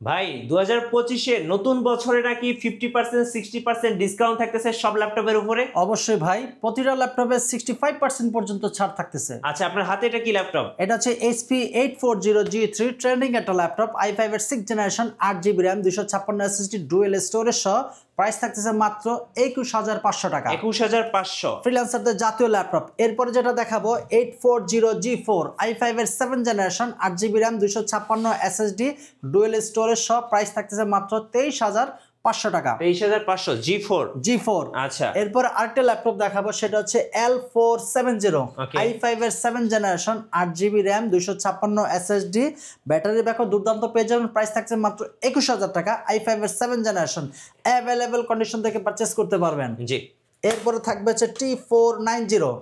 ভাই 2025-এ নতুন বছরে নাকি 50% 60% ডিসকাউন্ট থাকতেছে সব ল্যাপটপের উপরে। অবশ্যই ভাই, প্রতিটা ল্যাপটপে 65% পর্যন্ত ছাড় থাকতেছে। আচ্ছা, আপনার হাতে এটা কি ল্যাপটপ? এটা হচ্ছে HP 840G3 ট্রেন্ডিং একটা ল্যাপটপ, i5 এর 6th generation, 8GB RAM, 256 SSD, dual storage সহ। প্রাইস থাকতেছে মাত্র 21,500 টাকা। 21,500। ফ্রিল্যান্সারদের জাতীয় ল্যাপটপ। এরপরে যেটা দেখাবো 840G4, i5 এর 7th generation, 8GB RAM, 256 SSD, dual storage সহ। প্রাইস থাকতেছে মাত্র 23,500 টাকা। 23,500 G4। আচ্ছা, এরপর আরেকটা ল্যাপটপ দেখাবো, সেটা হচ্ছে L470, Okay. i5 এর 7th generation, 8GB RAM, 256 SSD, battery backup দুর্দান্ত পেয়ে যাবেন। প্রাইস থাকছে মাত্র 21,000 টাকা। i5 এর 7th জেনারেশন অ্যাভেলেবল কন্ডিশন থেকে পারচেস করতে পারবেন। জি। এরপরে থাকবে হচ্ছে T490,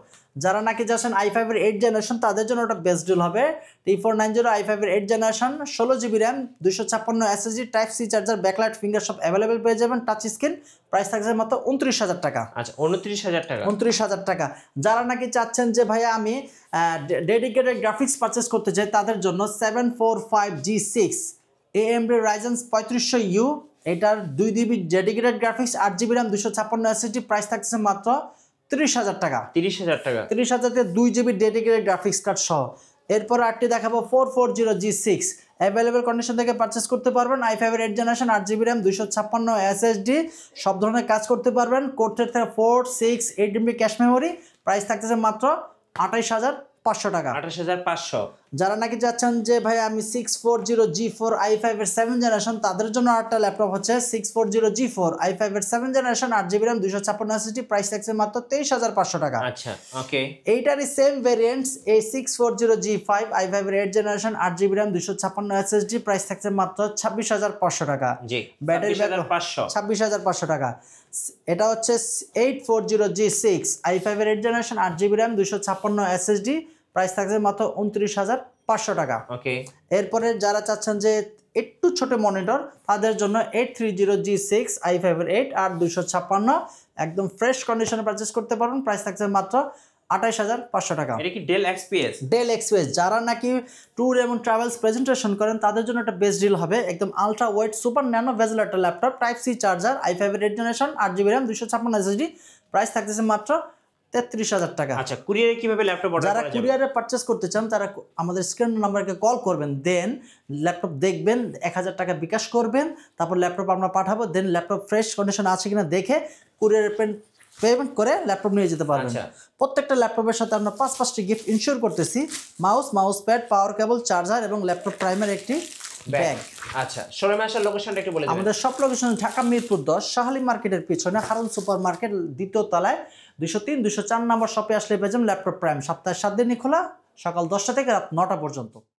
যারা নাকি যাচ্ছেন i5 এর 8th জেনারেশন তাদের জন্য ওটা বেস্ট ডিল হবে। T490 i5 এর 8th generation, 16GB RAM, 256 SSD, type C charger, backlight, finger সব অ্যাভেলেবেল পেয়ে যাবেন। Touch screen. প্রাইস থাকছে মাত্র 29,000 টাকা। আচ্ছা, 29,000 টাকা। 29,000 টাকা। যারা নাকি চাচ্ছেন যে ভাইয়া আমি ডেডিকেটেড গ্রাফিক্স পারচেস করতে চাই তাদের জন্য 745G6 AMD Ryzen 3500U, এটার 2GB dedicated graphics, 8GB RAM, 256 SSD, price থাকছে মাত্র 30,000 টাকা। 30,000 টাকা। 30,000 তে 2GB ডেডিকেটেড গ্রাফিক্স কার্ড সহ। এরপর আরটি দেখাবো 440G6, অ্যাভেলেবেল কন্ডিশন থেকে পারচেস করতে পারবেন। i5 এর 8th generation, 8GB RAM, 256 SSD, সব ধরনের কাজ করতে পারবেন। কোর্টের থেকে 4, 6, 8MB ক্যাশ মেমোরি। প্রাইস থাকতেছে মাত্র 28,500 টাকা। 28,500। যারা নাকি চাচ্ছেন যে ভাই আমি 640G4, i5 এর 7th জেনারেশন তাদের জন্য আরেকটা ল্যাপটপ হচ্ছে 640G4, i5 এর 7th generation, 8GB RAM, 256 SSD, price থাকছে মাত্র 23,500 টাকা। আচ্ছা, ওকে। এইটারই সেম ভেরিয়েন্টস এই 640G5, i5 এর 8th generation, 8GB RAM, 256 SSD, price থাকছে মাত্র 26,500 টাকা। জি, ব্যাটারি 26,500। 26,500 টাকা। এটা হচ্ছে 840G6, i5 এর 8th generation, 8GB RAM, 256 SSD, price থাকছে মাত্র 29,500 টাকা। ওকে। এরপরে যারা চাচ্ছেন যে একটু ছোট মনিটর তাদের জন্য 830G6, i5 এর 8 আর 256 একদম ফ্রেশ কন্ডিশনে পারচেস করতে পারবেন। প্রাইস থাকছে মাত্র 28,500 টাকা। এটা কি ডেল এক্সপিএস? Del XPS. যারা নাকি ট্যুর এবং ট্রাভেলস প্রেজেন্টেশন করেন তাদের জন্য একটা বেস্ট ডিল হবে। একদম ultra weight super nano bezel একটা laptop, type C charger, i5 এর 8th generation, 8GB RAM, 256 SSD, price থাকতেছে মাত্র 33,000 টাকা। আচ্ছা, কুরিয়ারে কিভাবে ল্যাপটপ অর্ডার যারা করা যাবে? কুরিয়ারে পারচেস করতে চান তারা আমাদের স্ক্রিন নাম্বারকে কল করবেন, দেন ল্যাপটপ দেখবেন, 1,000 টাকা বিকাশ করবেন, তারপর ল্যাপটপ আমরা পাঠাবো, দেন ল্যাপটপ ফ্রেশ কন্ডিশন আছে কিনা দেখে কুরিয়ারে পেমেন্ট করে ল্যাপটপ নিয়ে যেতে পারবেন। আচ্ছা। প্রত্যেকটা ল্যাপটপের সাথে আমরা 5টি গিফট ইনশিওর করতেছি: মাউস প্যাড, পাওয়ার কেবল, চার্জার এবং ল্যাপটপ প্রাইমার একটি ব্যাগ। আচ্ছা, শোরুমে আসার লোকেশনটা একটু বলে দিবেন। আমাদের সব লোকেশন ঢাকা মিরপুর 10 শাহালি মার্কেটের পিছনে হারুন সুপার মার্কেট, দ্বিতীয় তলায় 203, 204 নম্বর শপে আসলে পেয়ে যাবেন ল্যাপটপ প্রাইম। সপ্তাহে 7 দিনই খোলা, সকাল 10টা থেকে রাত 9টা পর্যন্ত।